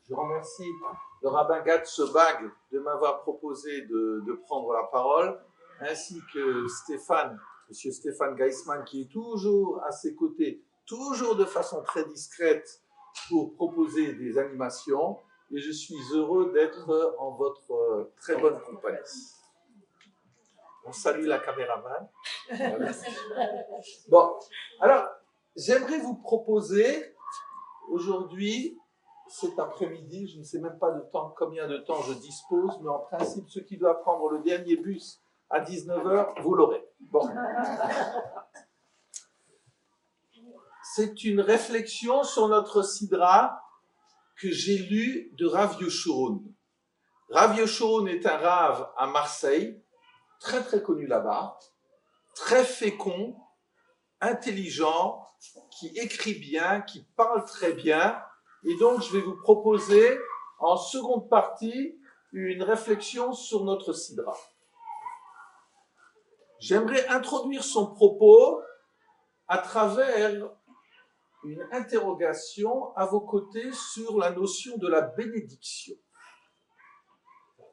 Je remercie le rabbin Gad Sebag de m'avoir proposé de prendre la parole, ainsi que monsieur Stéphane Geisman, qui est toujours à ses côtés, toujours de façon très discrète pour proposer des animations. Et je suis heureux d'être en votre très bonne compagnie. On salue la caméraman. Voilà. Bon, alors, j'aimerais vous proposer aujourd'hui, cet après-midi, je ne sais même pas combien de temps je dispose, mais en principe, ceux qui doivent prendre le dernier bus à 19h, vous l'aurez. Bon. C'est une réflexion sur notre sidra que j'ai lue de Rav Yeshurun. Rav Yeshurun est un Rav à Marseille, très très connu là-bas, très fécond, intelligent, qui écrit bien, qui parle très bien. Et donc, je vais vous proposer, en seconde partie, une réflexion sur notre sidra. J'aimerais introduire son propos à travers une interrogation à vos côtés sur la notion de la bénédiction.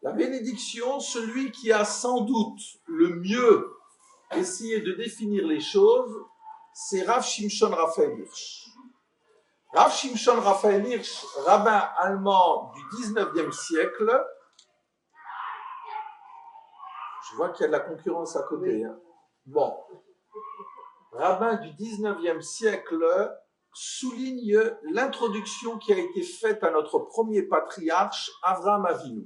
La bénédiction, celui qui a sans doute le mieux essayé de définir les choses, c'est Rav Shimshon Raphael Hirsch. Rav Shimshon Raphael Hirsch, rabbin allemand du 19e siècle. Je vois qu'il y a de la concurrence à côté. Hein. Bon. Rabbin du 19e siècle souligne l'introduction qui a été faite à notre premier patriarche, Avraham Avinu.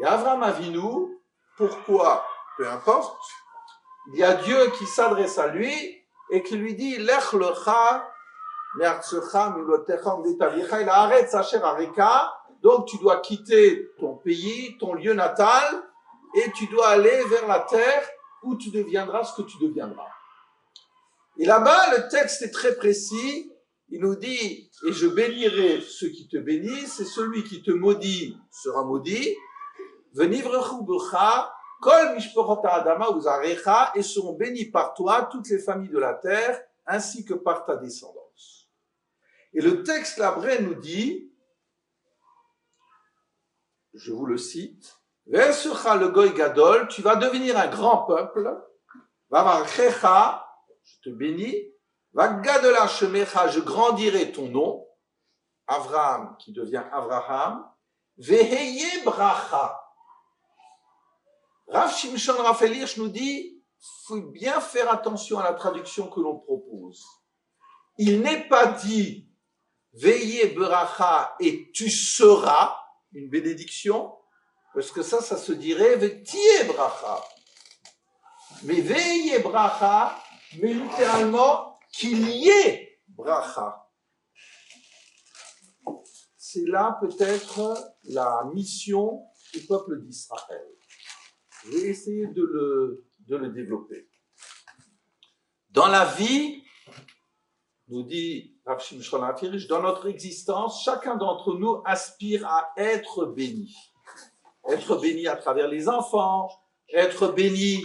Et Avraham Avinu, pourquoi? Peu importe. Il y a Dieu qui s'adresse à lui et qui lui dit « Lech lecha me'artzecha milotecha umdetavicha el haaretz asher areka » donc tu dois quitter ton pays, ton lieu natal, et tu dois aller vers la terre où tu deviendras ce que tu deviendras. Et là-bas, le texte est très précis. Il nous dit « Et je bénirai ceux qui te bénissent, et celui qui te maudit sera maudit. Venivrechu becha, kol mishpochot ha'adama uzarecha, et seront bénis par toi toutes les familles de la terre, ainsi que par ta descendance. » Et le texte labré nous dit, je vous le cite, « Ve'esecha le goy gadol, tu vas devenir un grand peuple, vavarchecha, je te bénis, Vagadola shemecha, je grandirai ton nom, Avraham qui devient Avraham, Veheye bracha. » Rav Shimshon Raphael Hirsch nous dit, il faut bien faire attention à la traduction que l'on propose. Il n'est pas dit Veheye bracha et tu seras une bénédiction, parce que ça se dirait Vetie bracha. Mais Veheye bracha, mais littéralement, qu'il y ait bracha. C'est là peut-être la mission du peuple d'Israël. Je vais essayer de le développer. Dans la vie, nous dit Rav Shimshon Raphael Hirsch, dans notre existence, chacun d'entre nous aspire à être béni. Être béni à travers les enfants, être béni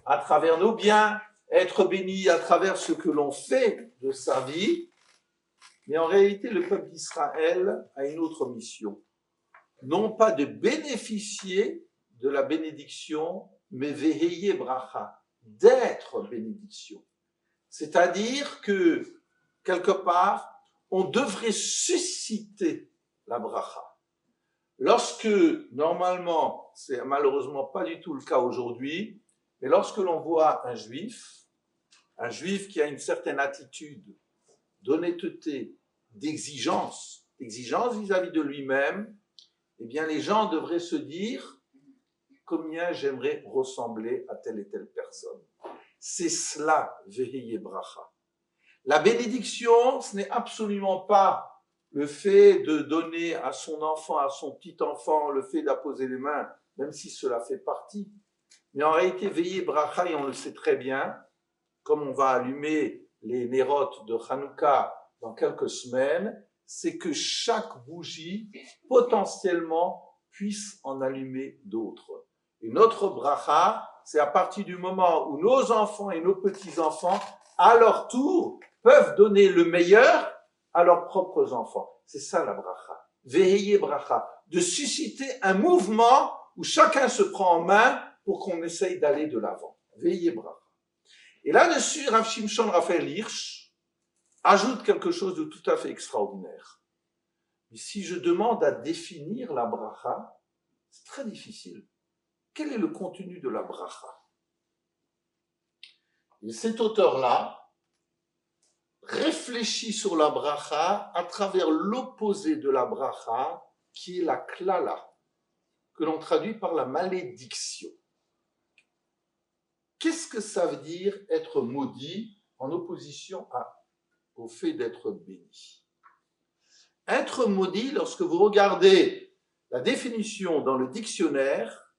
à travers nos biens, être béni à travers ce que l'on fait de sa vie. Mais en réalité, le peuple d'Israël a une autre mission. Non pas de bénéficier de la bénédiction, mais veheye bracha, d'être bénédiction. C'est-à-dire que, quelque part, on devrait susciter la bracha. Lorsque, normalement, c'est malheureusement pas du tout le cas aujourd'hui, mais lorsque l'on voit un juif qui a une certaine attitude d'honnêteté, d'exigence vis-à-vis de lui-même, eh bien les gens devraient se dire combien j'aimerais ressembler à telle et telle personne. C'est cela, veheye bracha. La bénédiction, ce n'est absolument pas le fait de donner à son enfant, à son petit-enfant, le fait d'apposer les mains, même si cela fait partie. Mais en réalité, veheye bracha, et on le sait très bien, comme on va allumer les nérotes de Hanouka dans quelques semaines, c'est que chaque bougie, potentiellement, puisse en allumer d'autres. Et notre bracha, c'est à partir du moment où nos enfants et nos petits-enfants, à leur tour, peuvent donner le meilleur à leurs propres enfants. C'est ça la bracha. Veheye bracha. De susciter un mouvement où chacun se prend en main pour qu'on essaye d'aller de l'avant. Veheye bracha. Et là-dessus, Rav Shimshon Raphaël Hirsch ajoute quelque chose de tout à fait extraordinaire. Mais si je demande à définir la bracha, c'est très difficile. Quel est le contenu de la bracha? Et cet auteur-là réfléchit sur la bracha à travers l'opposé de la bracha, qui est la klala, que l'on traduit par la malédiction. Qu'est-ce que ça veut dire être maudit en opposition au fait d'être béni? Être maudit, lorsque vous regardez la définition dans le dictionnaire,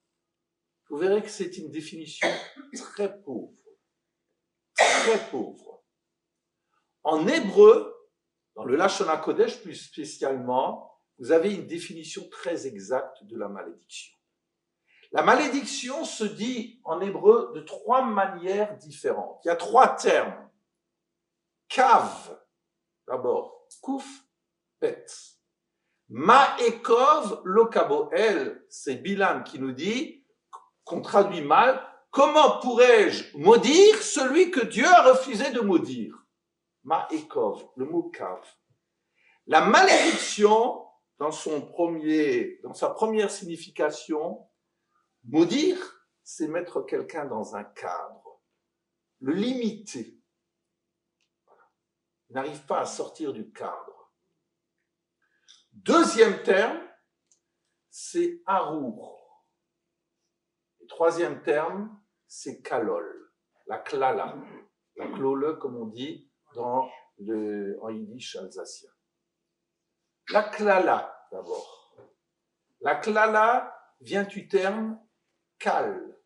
vous verrez que c'est une définition très pauvre. Très pauvre. En hébreu, dans le Lashon HaKodesh plus spécialement, vous avez une définition très exacte de la malédiction. La malédiction se dit en hébreu de 3 manières différentes. Il y a 3 termes. Kav, d'abord, Kouf, Pet. Ma'ekov lokaboel, c'est Bilam qui nous dit, qu'on traduit mal, comment pourrais-je maudire celui que Dieu a refusé de maudire? Ma'ekov, le mot Kav. La malédiction, dans sa première signification, maudire, c'est mettre quelqu'un dans un cadre, le limiter. Il n'arrive pas à sortir du cadre. Deuxième terme, c'est harour. Et troisième terme, c'est kalol, la klala, la klole, comme on dit en yiddish alsacien. La klala, d'abord. La klala vient du terme kal.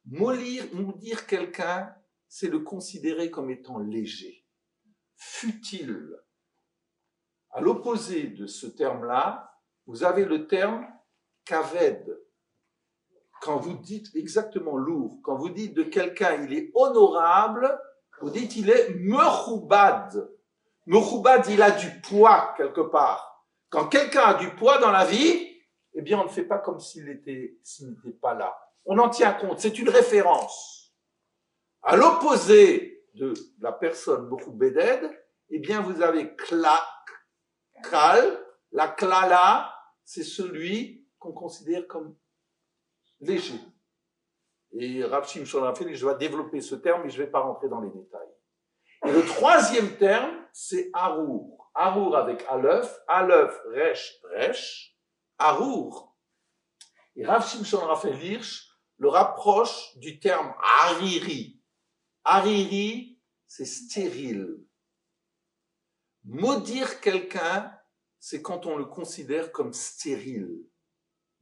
Maudire quelqu'un, c'est le considérer comme étant léger, futile. À l'opposé de ce terme-là, vous avez le terme kaved. Quand vous dites exactement lourd, quand vous dites de quelqu'un il est honorable, vous dites il est mechoubad. Mechoubad, il a du poids quelque part. Quand quelqu'un a du poids dans la vie, eh bien on ne fait pas comme s'il n'était pas là. On en tient compte, c'est une référence. À l'opposé de la personne mechoubeded, eh bien vous avez kal, la klala, c'est celui qu'on considère comme léger. Et Rav Shimshon Raphaël, je vais développer ce terme, mais je ne vais pas rentrer dans les détails. Et le troisième terme, c'est harour. Harour avec aleph, resh, resh, harour. Et Rav Shimshon Raphaël Hirsch le rapproche du terme hariri. Hariri, c'est stérile. Maudire quelqu'un, c'est quand on le considère comme stérile.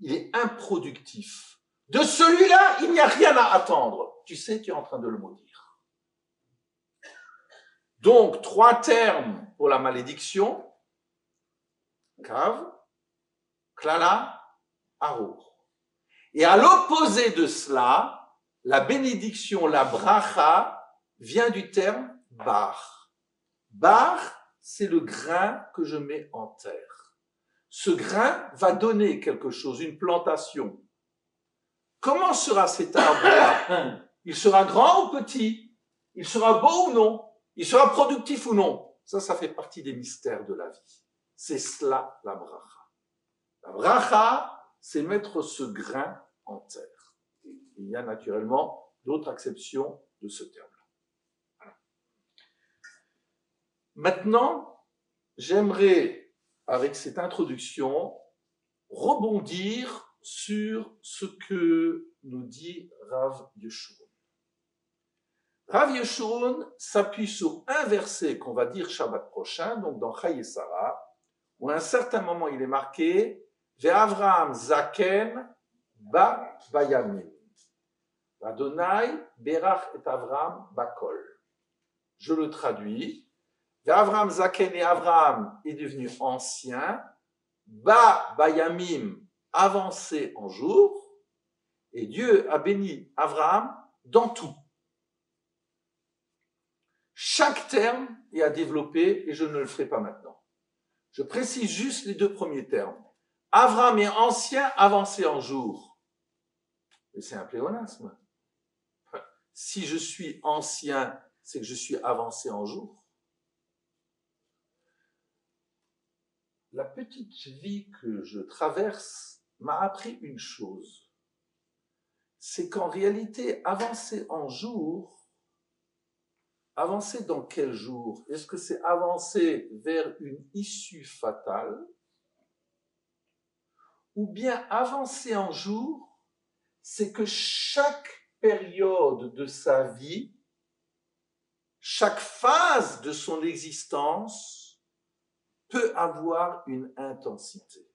Il est improductif. De celui-là, il n'y a rien à attendre. Tu sais, tu es en train de le maudire. Donc, 3 termes pour la malédiction. Kav, klala, harour. Et à l'opposé de cela, la bénédiction, la bracha, vient du terme bar. Bar, c'est le grain que je mets en terre. Ce grain va donner quelque chose, une plantation. Comment sera cet arbre-là? Il sera grand ou petit? Il sera beau ou non? Il sera productif ou non? Ça fait partie des mystères de la vie. C'est cela la bracha. La bracha, c'est mettre ce grain en terre. Il y a naturellement d'autres acceptions de ce terme-là. Maintenant, j'aimerais, avec cette introduction, rebondir sur ce que nous dit Rav Yeshurun. Rav Yeshurun s'appuie sur un verset qu'on va dire Shabbat prochain, donc dans Chayei Sarah, où à un certain moment il est marqué Ve'Avraham Zaken ba Bayamim. Adonai berach et Avraham bakol. Je le traduis. Ve'Avraham Zaken, et Avraham est devenu ancien, ba Bayamim, avancé en jour, et Dieu a béni Avraham dans tout. Chaque terme est à développer et je ne le ferai pas maintenant. Je précise juste les deux premiers termes. Avram est ancien, avancé en jour. Mais c'est un pléonasme. Si je suis ancien, c'est que je suis avancé en jour. La petite vie que je traverse m'a appris une chose. C'est qu'en réalité, avancer en jour, avancer dans quel jour? Est-ce que c'est avancer vers une issue fatale? Ou bien avancer en jour, c'est que chaque période de sa vie, chaque phase de son existence peut avoir une intensité.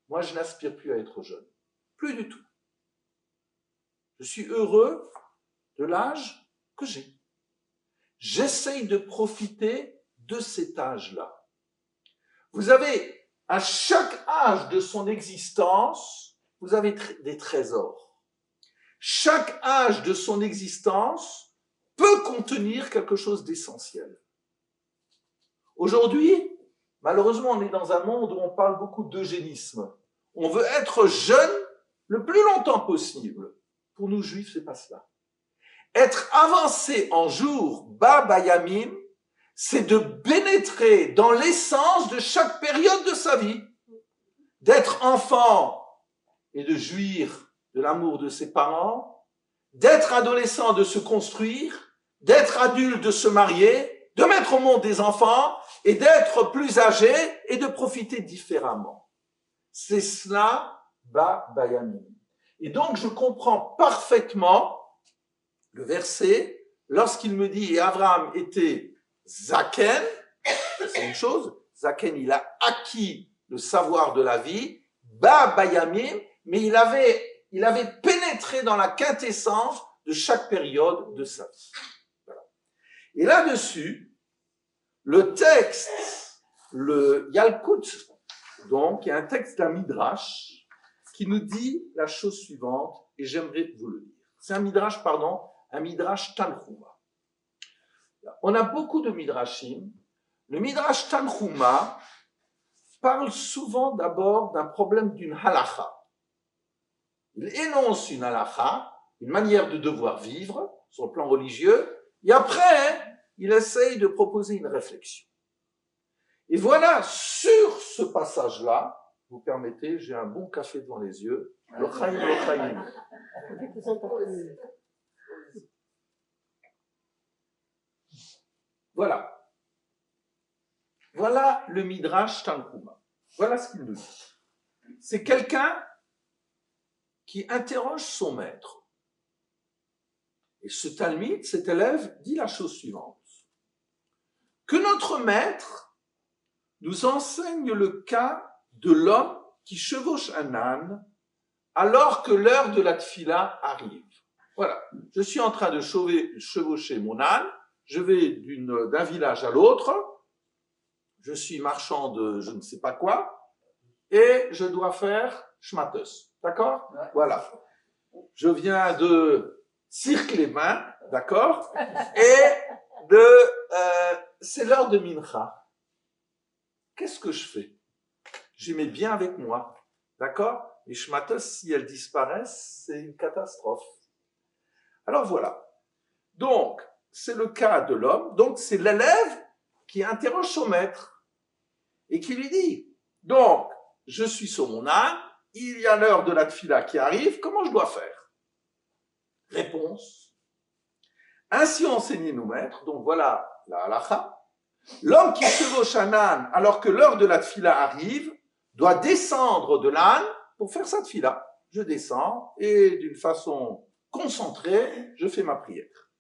Moi, je n'aspire plus à être jeune. Plus du tout. Je suis heureux de l'âge que j'ai. J'essaye de profiter de cet âge-là. Vous avez, à chaque âge de son existence, vous avez des trésors. Chaque âge de son existence peut contenir quelque chose d'essentiel. Aujourd'hui, malheureusement, on est dans un monde où on parle beaucoup d'eugénisme. On veut être jeune le plus longtemps possible. Pour nous juifs, c'est pas cela. Être avancé en jour, ba bayamim, c'est de pénétrer dans l'essence de chaque période de sa vie. D'être enfant et de jouir de l'amour de ses parents, d'être adolescent, de se construire, d'être adulte, de se marier, de mettre au monde des enfants et d'être plus âgé et de profiter différemment. C'est cela, ba bayamim. Et donc, je comprends parfaitement le verset, lorsqu'il me dit « Et Abraham était Zaken », c'est une chose, Zaken, il a acquis le savoir de la vie, ba bayamim, mais il avait pénétré dans la quintessence de chaque période de sa vie. Voilà. Et là-dessus, le texte, le Yalkut, donc, il y a un texte d'un Midrash qui nous dit la chose suivante, et j'aimerais vous le lire. C'est un Midrash Tanhuma. On a beaucoup de Midrashim. Le Midrash Tanhuma parle souvent d'abord d'un problème d'une halakha. Il énonce une halakha, une manière de devoir vivre sur le plan religieux, et après, il essaye de proposer une réflexion. Et voilà, sur ce passage-là, vous permettez, j'ai un bon café devant les yeux, le Chaim. Voilà. Voilà le Midrash Tanhuma. Voilà ce qu'il nous dit. C'est quelqu'un qui interroge son maître. Et ce Talmide, cet élève, dit la chose suivante. Que notre maître nous enseigne le cas de l'homme qui chevauche un âne alors que l'heure de la tfila arrive. Voilà. Je suis en train de chevaucher mon âne. Je vais d'un village à l'autre, je suis marchand de je ne sais pas quoi, et je dois faire shmatos, d'accord? Ouais. Voilà. Je viens de Cirque-les-Bains, d'accord? Et c'est l'heure de Mincha. Qu'est-ce que je fais? J'y mets bien avec moi, d'accord? Les shmatos, si elles disparaissent, c'est une catastrophe. Alors voilà. Donc, c'est le cas de l'homme, donc c'est l'élève qui interroge son maître et qui lui dit, donc, je suis sur mon âne, il y a l'heure de la tfila qui arrive, comment je dois faire? Réponse. Ainsi enseignaient nos maîtres, donc voilà la halakha. L'homme qui chevauche un âne alors que l'heure de la tfila arrive doit descendre de l'âne pour faire sa tfila. Je descends et d'une façon concentrée, je fais ma prière.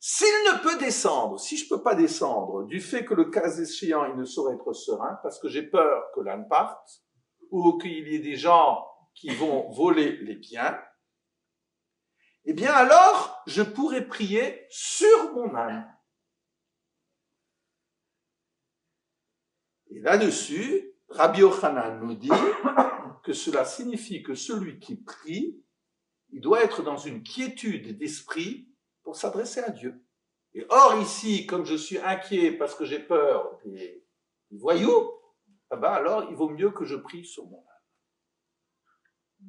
S'il ne peut descendre, si je ne peux pas descendre, du fait que le cas échéant, il ne saurait être serein, parce que j'ai peur que l'âne parte, ou qu'il y ait des gens qui vont voler les biens, eh bien alors, je pourrais prier sur mon âne. Et là-dessus, Rabbi Yochanan nous dit que cela signifie que celui qui prie, il doit être dans une quiétude d'esprit pour s'adresser à Dieu. Et or ici, comme je suis inquiet parce que j'ai peur des voyous, eh ben alors il vaut mieux que je prie sur mon âme.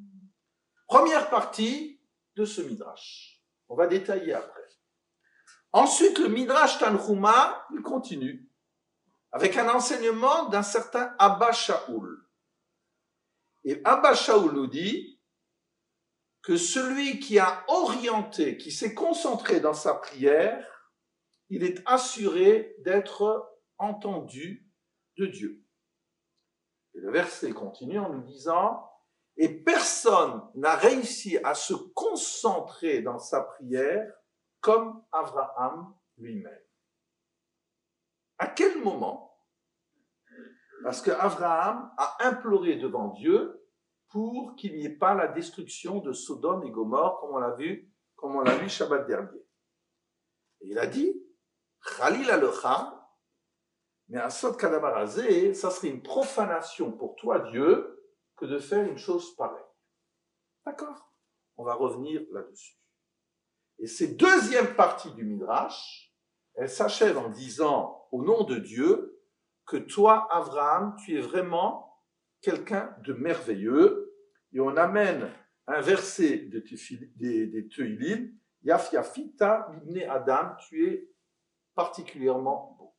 Première partie de ce midrash. On va détailler après. Ensuite, le midrash Tanhuma, il continue avec un enseignement d'un certain Abba Shaul. Et Abba Shaul nous dit que celui qui a orienté, qui s'est concentré dans sa prière, il est assuré d'être entendu de Dieu. Et le verset continue en nous disant « Et personne n'a réussi à se concentrer dans sa prière comme Abraham lui-même. » À quel moment? Parce qu'Abraham a imploré devant Dieu pour qu'il n'y ait pas la destruction de Sodome et Gomorrhe, comme on l'a vu Shabbat dernier. Et il a dit, Khalil alecha, mais un sot kadamarazé, ça serait une profanation pour toi, Dieu, que de faire une chose pareille. D'accord? On va revenir là-dessus. Et cette deuxième partie du Midrash, elle s'achève en disant, au nom de Dieu, que toi, Abraham, tu es vraiment quelqu'un de merveilleux. Et on amène un verset des Teuilim, Yaf Yafita ibn Adam, tu es particulièrement beau.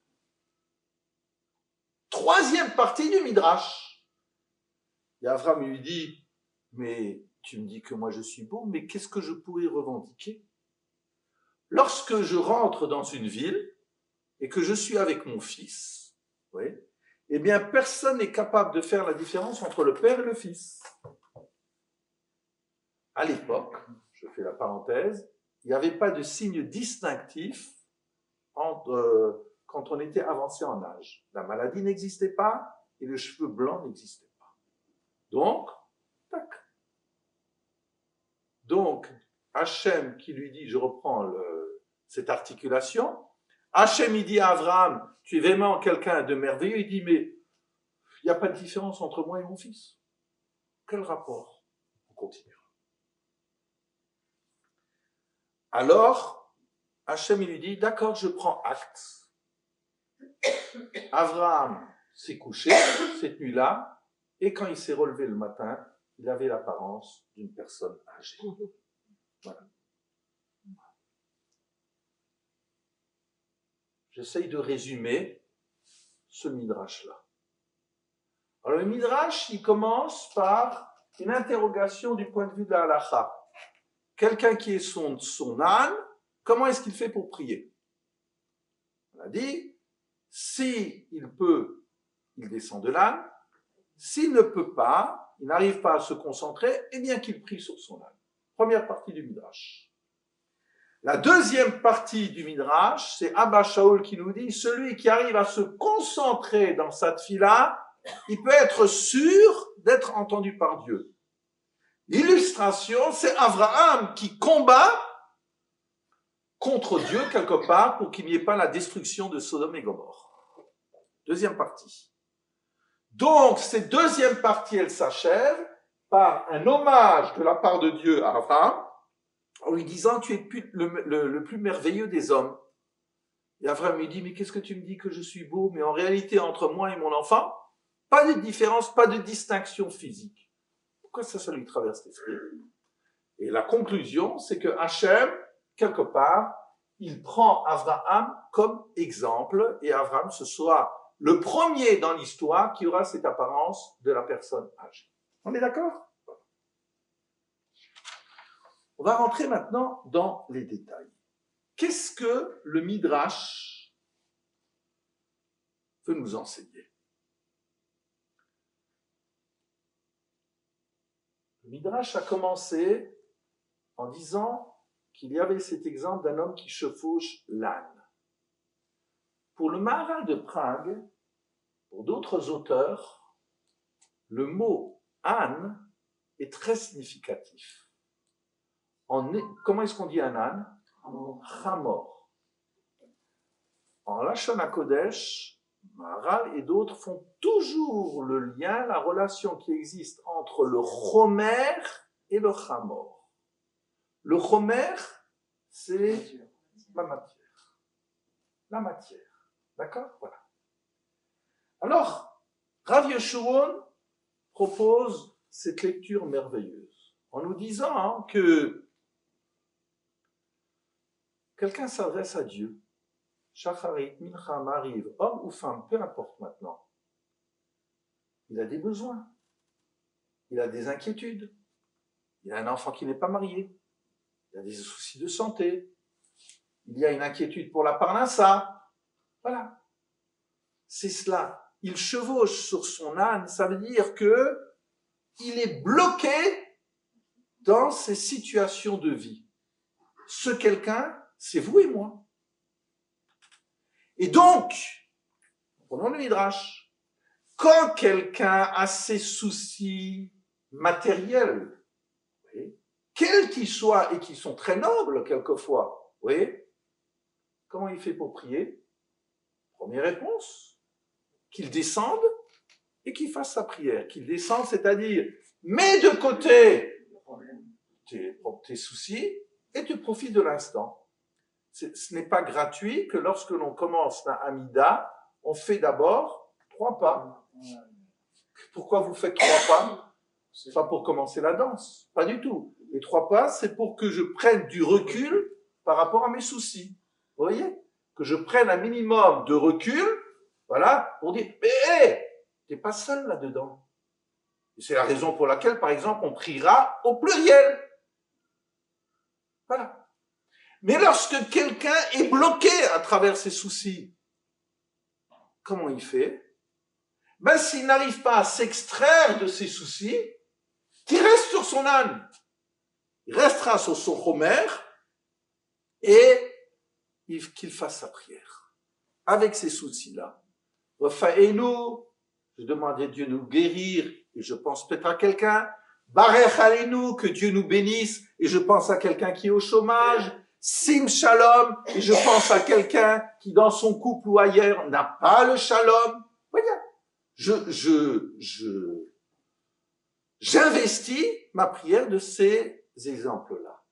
Troisième partie du Midrash. Et Abraham lui dit, mais tu me dis que moi je suis beau, mais qu'est-ce que je pourrais revendiquer? Lorsque je rentre dans une ville et que je suis avec mon fils, oui, eh bien, personne n'est capable de faire la différence entre le père et le fils. À l'époque, je fais la parenthèse, il n'y avait pas de signe distinctif quand on était avancé en âge. La maladie n'existait pas et le cheveu blanc n'existait pas. Donc, tac. Donc, Hachem qui lui dit, je reprends cette articulation, Hachem il dit à Abraham, tu es vraiment quelqu'un de merveilleux, il dit, mais il n'y a pas de différence entre moi et mon fils. Quel rapport? On continue. Alors, Hachem il lui dit, d'accord, je prends acte. Abraham s'est couché cette nuit-là, et quand il s'est relevé le matin, il avait l'apparence d'une personne âgée. Voilà. J'essaye de résumer ce midrash-là. Alors le midrash, il commence par une interrogation du point de vue de la halakha. Quelqu'un qui est son âne, comment est-ce qu'il fait pour prier? On a dit, si il peut, il descend de l'âne. S'il ne peut pas, il n'arrive pas à se concentrer, eh bien qu'il prie sur son âne. Première partie du midrash. La deuxième partie du midrash, c'est Abba Shaul qui nous dit, celui qui arrive à se concentrer dans sa tfila, il peut être sûr d'être entendu par Dieu. L'illustration, c'est Abraham qui combat contre Dieu quelque part pour qu'il n'y ait pas la destruction de Sodome et Gomorrhe. Deuxième partie. Donc, cette deuxième partie, elle s'achève par un hommage de la part de Dieu à Abraham, en lui disant, tu es le plus merveilleux des hommes. Et Abraham lui dit, mais qu'est-ce que tu me dis que je suis beau? Mais en réalité, entre moi et mon enfant, pas de différence, pas de distinction physique. Pourquoi ça lui traverse l'esprit? Et la conclusion, c'est que Hachem, quelque part, il prend Abraham comme exemple, et Abraham, ce sera le premier dans l'histoire qui aura cette apparence de la personne âgée. On est d'accord? On va rentrer maintenant dans les détails. Qu'est-ce que le Midrash veut nous enseigner? Le Midrash a commencé en disant qu'il y avait cet exemple d'un homme qui chevauche l'âne. Pour le Maharal de Prague, pour d'autres auteurs, le mot âne est très significatif. Comment est-ce qu'on dit un âne? Chamor. En Lachon HaKodesh, Maharal et d'autres font toujours le lien, la relation qui existe entre le chomer et le chamor. Le chomer, c'est ma matière. La matière. D'accord? Voilà. Alors, Rav Yeshurun propose cette lecture merveilleuse en nous disant que quelqu'un s'adresse à Dieu. Shacharit, Mincha, Mariv, homme ou femme, peu importe maintenant. Il a des besoins. Il a des inquiétudes. Il a un enfant qui n'est pas marié. Il a des soucis de santé. Il y a une inquiétude pour la parnassa. Voilà. C'est cela. Il chevauche sur son âne. Ça veut dire que il est bloqué dans ces situations de vie. Ce quelqu'un, c'est vous et moi. Et donc, prenons le Midrash, quand quelqu'un a ses soucis matériels, quels qu'ils soient, et qui sont très nobles quelquefois, vous voyez, comment il fait pour prier? Première réponse, qu'il descende et qu'il fasse sa prière. Qu'il descende, c'est-à-dire, mets de côté tes soucis et tu profites de l'instant. Ce n'est pas gratuit que lorsque l'on commence la Hamida, on fait d'abord 3 pas. Pourquoi vous faites 3 pas? C'est pas pour commencer la danse, pas du tout. Les 3 pas, c'est pour que je prenne du recul par rapport à mes soucis. Vous voyez? Que je prenne un minimum de recul, voilà, pour dire, mais t'es pas seul là-dedans. Et c'est la raison pour laquelle, par exemple, on priera au pluriel. Voilà. Mais lorsque quelqu'un est bloqué à travers ses soucis, comment il fait? Ben, s'il n'arrive pas à s'extraire de ses soucis, qu'il reste sur son âne. Il restera sur son chomer et qu'il fasse sa prière. Avec ces soucis-là. Refa'enu, je demande à Dieu de nous guérir, et je pense peut-être à quelqu'un. Barech Aleinu, que Dieu nous bénisse, et je pense à quelqu'un qui est au chômage. Sim Shalom, et je pense à quelqu'un qui dans son couple ou ailleurs n'a pas le Shalom. Voyez, j'investis ma prière de ces exemples-là.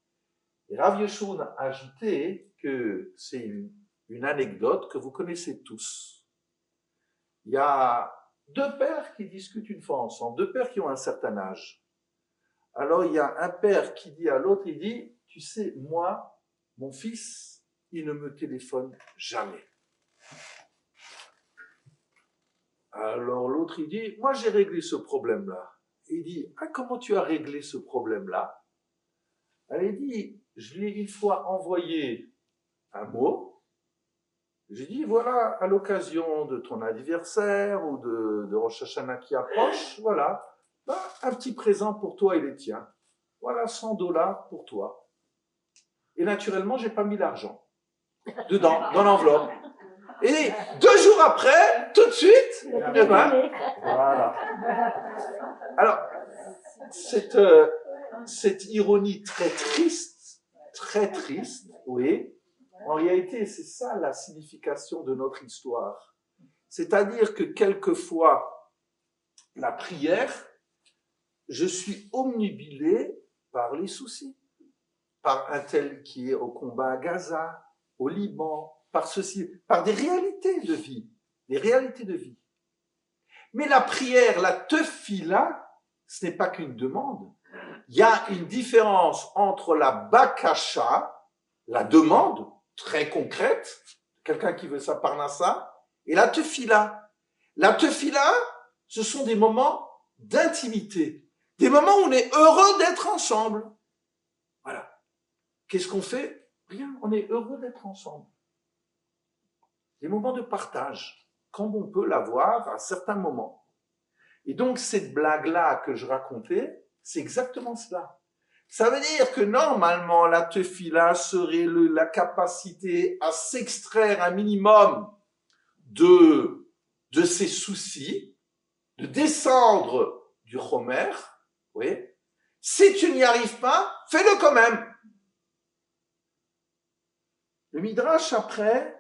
Et Rav Yeshurun a ajouté que c'est une anecdote que vous connaissez tous. Il y a 2 pères qui discutent une fois ensemble, 2 pères qui ont un certain âge. Alors il y a un père qui dit à l'autre, il dit, tu sais, moi, mon fils, il ne me téléphone jamais. Alors l'autre, il dit, moi j'ai réglé ce problème-là. Il dit, ah, comment tu as réglé ce problème-là? Elle dit, je lui ai une fois envoyé un mot. J'ai dit, voilà, à l'occasion de ton anniversaire ou de Rosh Hashanah qui approche, voilà, bah, un petit présent pour toi et les tiens. Voilà, $100 pour toi. Et naturellement, j'ai pas mis l'argent dedans, dans l'enveloppe. Et 2 jours après, tout de suite, eh ben, voilà. Alors, cette ironie très triste, oui, en réalité, c'est ça la signification de notre histoire. C'est-à-dire que quelquefois, la prière, je suis omnubilé par les soucis. Par un tel qui est au combat à Gaza, au Liban, par ceci, par des réalités de vie. Des réalités de vie. Mais la prière, la tefila, ce n'est pas qu'une demande. Il y a une différence entre la bakasha, la demande très concrète, quelqu'un qui veut sa parnassa, et la tefila. La tefila, ce sont des moments d'intimité, des moments où on est heureux d'être ensemble. Voilà. Qu'est-ce qu'on fait? Rien, on est heureux d'être ensemble. Des moments de partage, comme on peut l'avoir à certains moments. Et donc, cette blague-là que je racontais, c'est exactement cela. Ça veut dire que normalement, la tefila serait la capacité à s'extraire un minimum de ses soucis, de descendre du chomer, oui. Si tu n'y arrives pas, fais-le quand même. Le Midrash, après,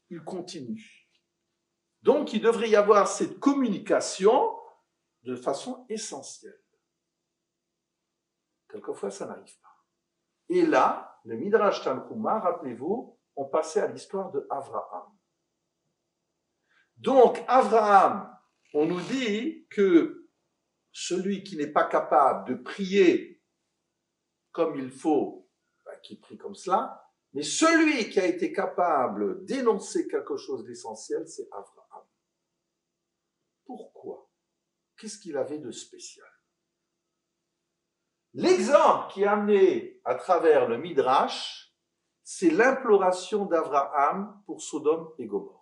il continue. Donc, il devrait y avoir cette communication de façon essentielle. Quelquefois, ça n'arrive pas. Et là, le Midrash Tanhuma, rappelez-vous, on passait à l'histoire de Abraham. Donc, Abraham, on nous dit que celui qui n'est pas capable de prier comme il faut, qui prie comme cela, mais celui qui a été capable d'énoncer quelque chose d'essentiel, c'est Abraham. Pourquoi? Qu'est-ce qu'il avait de spécial? L'exemple qui est amené à travers le Midrash, c'est l'imploration d'Abraham pour Sodome et Gomorrhe.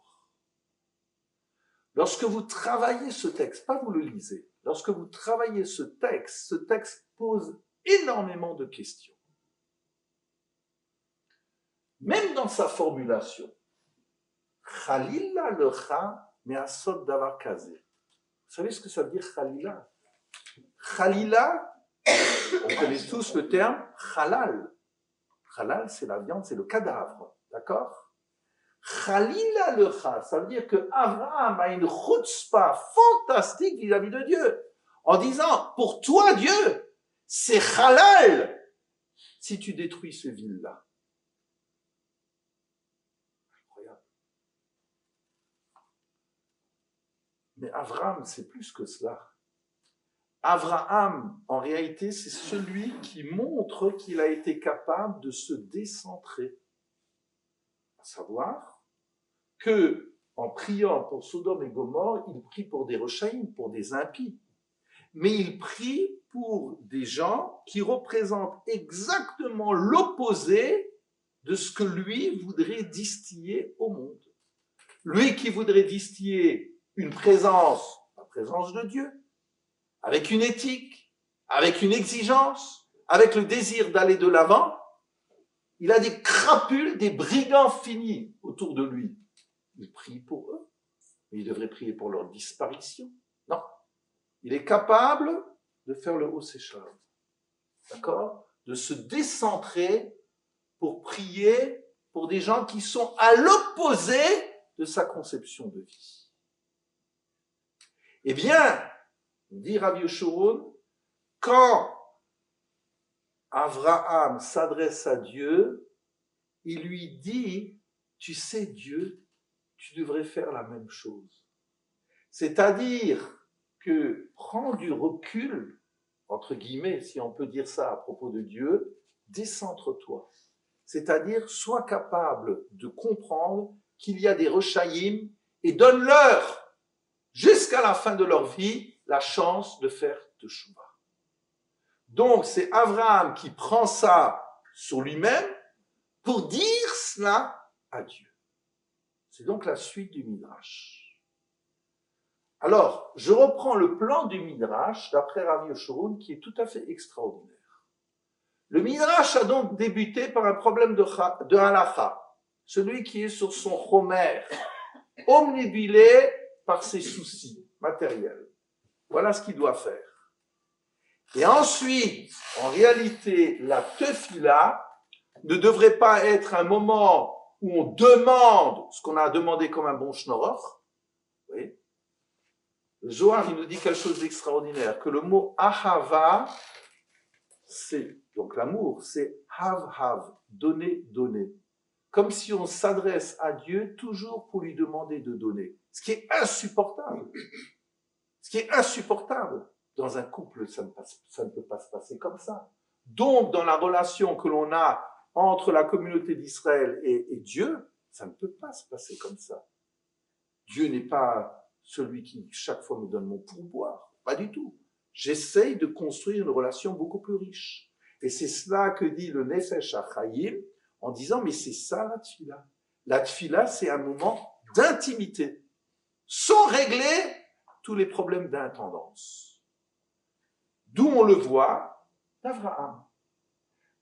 Lorsque vous travaillez ce texte, pas vous le lisez, lorsque vous travaillez ce texte pose énormément de questions. Même dans sa formulation, Khalila lecha me'asot davar kazeh. Vous savez ce que ça veut dire Khalila? Khalila, on connaît tous le terme halal. Halal, c'est la viande, c'est le cadavre, d'accord? Khalila lecha, ça veut dire que Abraham a une chutzpah fantastique vis-à-vis de Dieu, en disant, pour toi Dieu, c'est halal si tu détruis ce ville-là. Incroyable. Mais Abraham, c'est plus que cela. Abraham, en réalité, c'est celui qui montre qu'il a été capable de se décentrer. À savoir que, en priant pour Sodome et Gomorrhe, il prie pour des Rechaïm, pour des impies. Mais il prie pour des gens qui représentent exactement l'opposé de ce que lui voudrait distiller au monde. Lui qui voudrait distiller une présence, la présence de Dieu, avec une éthique, avec une exigence, avec le désir d'aller de l'avant, il a des crapules, des brigands finis autour de lui. Il prie pour eux, mais il devrait prier pour leur disparition. Non. Il est capable de faire le haut séchage. D'accord? De se décentrer pour prier pour des gens qui sont à l'opposé de sa conception de vie. Eh bien, dit Rabbi Yeshurun, quand Abraham s'adresse à Dieu, il lui dit, tu sais Dieu, tu devrais faire la même chose. C'est-à-dire que prends du recul, entre guillemets, si on peut dire ça à propos de Dieu, décentre-toi. C'est-à-dire, sois capable de comprendre qu'il y a des rechaïm et donne-leur, jusqu'à la fin de leur vie, la chance de faire teshuva. Donc, c'est Abraham qui prend ça sur lui-même pour dire cela à Dieu. C'est donc la suite du Midrash. Alors, je reprends le plan du Midrash d'après Rabbi Yeshurun qui est tout à fait extraordinaire. Le Midrash a donc débuté par un problème de halakha, celui qui est sur son chomer, omnibulé par ses soucis matériels. Voilà ce qu'il doit faire. Et ensuite, en réalité, la tefila ne devrait pas être un moment où on demande ce qu'on a demandé comme un bon schnoror. Oui. Le Zohar, il nous dit quelque chose d'extraordinaire, que le mot ahava, c'est, donc l'amour, c'est hav, donner, donner. Comme si on s'adresse à Dieu toujours pour lui demander de donner. Ce qui est insupportable. Ce qui est insupportable. Dans un couple, ça ne peut pas se passer comme ça. Donc, dans la relation que l'on a entre la communauté d'Israël et Dieu, ça ne peut pas se passer comme ça. Dieu n'est pas celui qui, chaque fois, me donne mon pourboire. Pas du tout. J'essaye de construire une relation beaucoup plus riche. Et c'est cela que dit le Nefesh HaChaim en disant, mais c'est ça la tfila. La tfila, c'est un moment d'intimité, sans régler tous les problèmes d'intendance. D'où on le voit d'Abraham.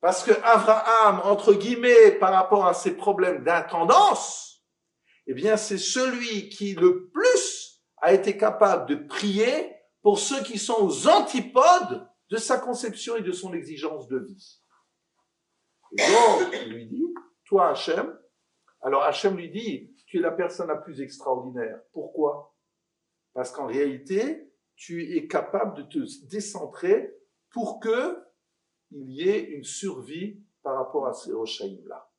Parce que Abraham, entre guillemets, par rapport à ses problèmes d'intendance, eh bien, c'est celui qui le plus a été capable de prier pour ceux qui sont aux antipodes de sa conception et de son exigence de vie. Et donc, il lui dit, toi Hachem, alors Hachem lui dit, tu es la personne la plus extraordinaire. Pourquoi? Parce qu'en réalité, tu es capable de te décentrer pour que il y ait une survie par rapport à ces Rochaïm-là.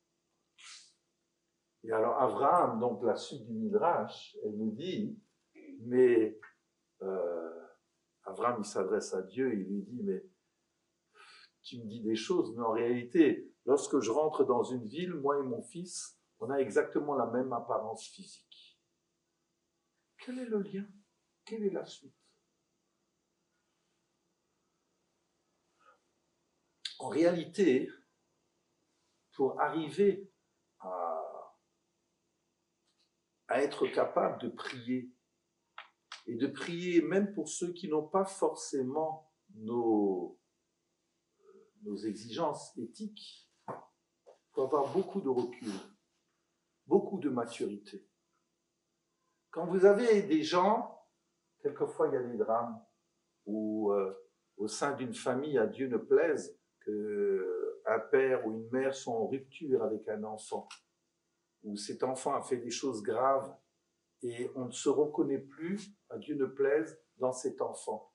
Et alors Abraham, donc la suite du Midrash, elle nous dit, mais Abraham il s'adresse à Dieu, il lui dit, mais tu me dis des choses, mais en réalité, lorsque je rentre dans une ville, moi et mon fils, on a exactement la même apparence physique. Quel est le lien? Quelle est la suite? En réalité, pour arriver à être capable de prier, et de prier même pour ceux qui n'ont pas forcément nos exigences éthiques, il faut avoir beaucoup de recul, beaucoup de maturité. Quand vous avez des gens, quelquefois il y a des drames, où au sein d'une famille, à Dieu ne plaise, qu'un père ou une mère sont en rupture avec un enfant, où cet enfant a fait des choses graves, et on ne se reconnaît plus, à Dieu ne plaise, dans cet enfant,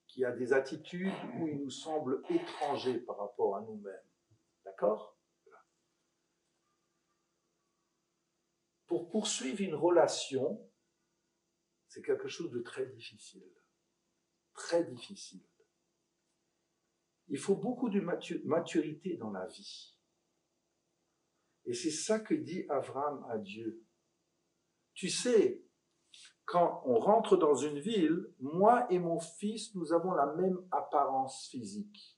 qui a des attitudes où il nous semble étranger par rapport à nous-mêmes. D'accord? Pour poursuivre une relation, c'est quelque chose de très difficile. Très difficile. Il faut beaucoup de maturité dans la vie. Et c'est ça que dit Abraham à Dieu. Tu sais, quand on rentre dans une ville, moi et mon fils, nous avons la même apparence physique.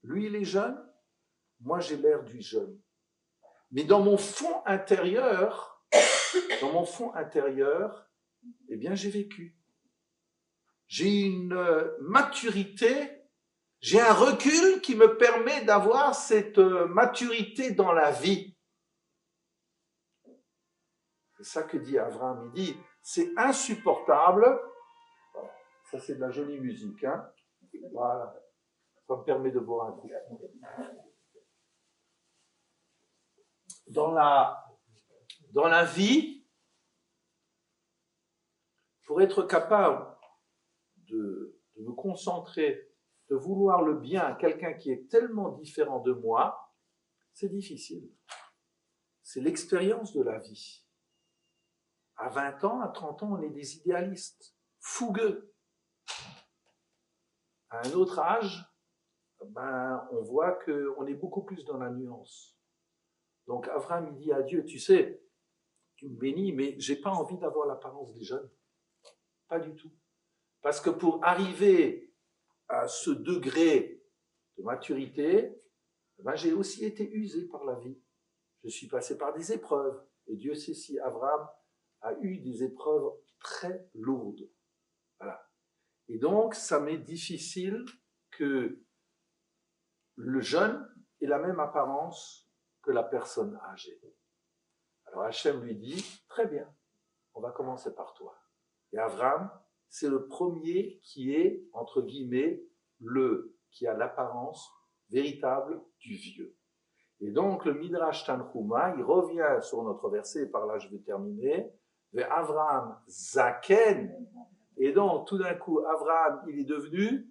Lui, il est jeune, moi j'ai l'air du jeune. Mais dans mon fond intérieur, eh bien j'ai vécu. J'ai une maturité, j'ai un recul qui me permet d'avoir cette maturité dans la vie. C'est ça que dit Abraham, il dit, c'est insupportable. Voilà. Ça c'est de la jolie musique, hein. Voilà. Ça me permet de boire un coup. Dans la vie, pour être capable de me concentrer, de vouloir le bien à quelqu'un qui est tellement différent de moi, c'est difficile. C'est l'expérience de la vie. À 20 ans, à 30 ans, on est des idéalistes, fougueux. À un autre âge, on voit qu'on est beaucoup plus dans la nuance. Donc Abraham, il dit à Dieu, tu sais, tu me bénis, mais je n'ai pas envie d'avoir l'apparence des jeunes. Pas du tout. Parce que pour arriver à ce degré de maturité, j'ai aussi été usé par la vie. Je suis passé par des épreuves. Et Dieu sait si Abraham a eu des épreuves très lourdes. Voilà. Et donc, ça m'est difficile que le jeune ait la même apparence que la personne âgée. Alors Hachem lui dit, très bien, on va commencer par toi. Et Abraham, c'est le premier qui est, entre guillemets, qui a l'apparence véritable du vieux. Et donc, le Midrash Tanhuma, il revient sur notre verset, et par là je vais terminer, vers Abraham Zaken. Et donc, tout d'un coup, Abraham, il est devenu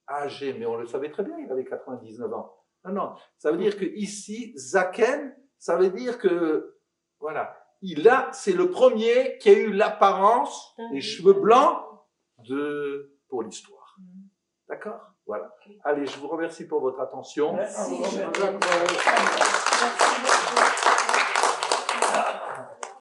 âgé, mais on le savait très bien, il avait 99 ans. Non, ça veut dire que ici, Zaken, ça veut dire que, voilà, c'est le premier qui a eu l'apparence, les cheveux blancs, pour l'histoire. D'accord? Voilà. Allez, je vous remercie pour votre attention. Merci.